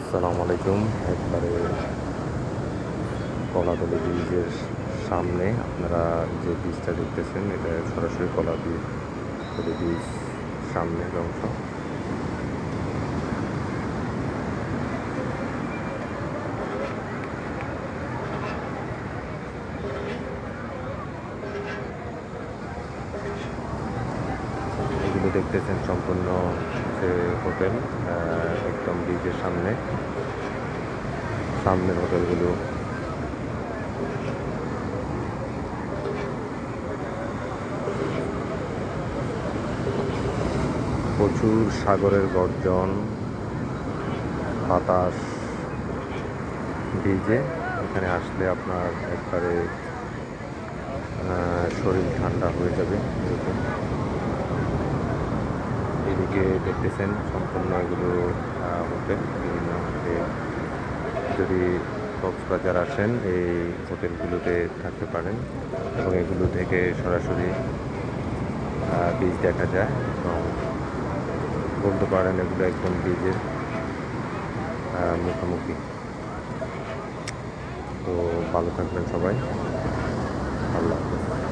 আসসালামু আলাইকুম। একবারে কলাতলি ব্রিজের সামনে আপনারা যে ব্রিজটা দেখতেছেন, এটা সরাসরি কলাতলি ব্রিজ সামনের অংশ। এগুলো দেখতেছেন সম্পূর্ণ যে হোটেল, একদম ব্রিজের সামনের হোটেলগুলো। প্রচুর সাগরের গর্জন, বাতাস ব্রিজে। এখানে আসলে আপনার একবারে শরীর ঠান্ডা হয়ে যাবে এরকম। এদিকে দেখতেছেন সম্পূর্ণ এগুলো হোটেল, বিভিন্ন হোটেল। যদি কক্সবাজার আসেন এই হোটেলগুলোতে থাকতে পারেন এবং এগুলো থেকে সরাসরি বীজ দেখা যায় এবং বলতে পারেন এগুলো একদম বীজের মুখোমুখি। তো ভালো থাকবেন সবাই, আল্লাহ হাফেজ।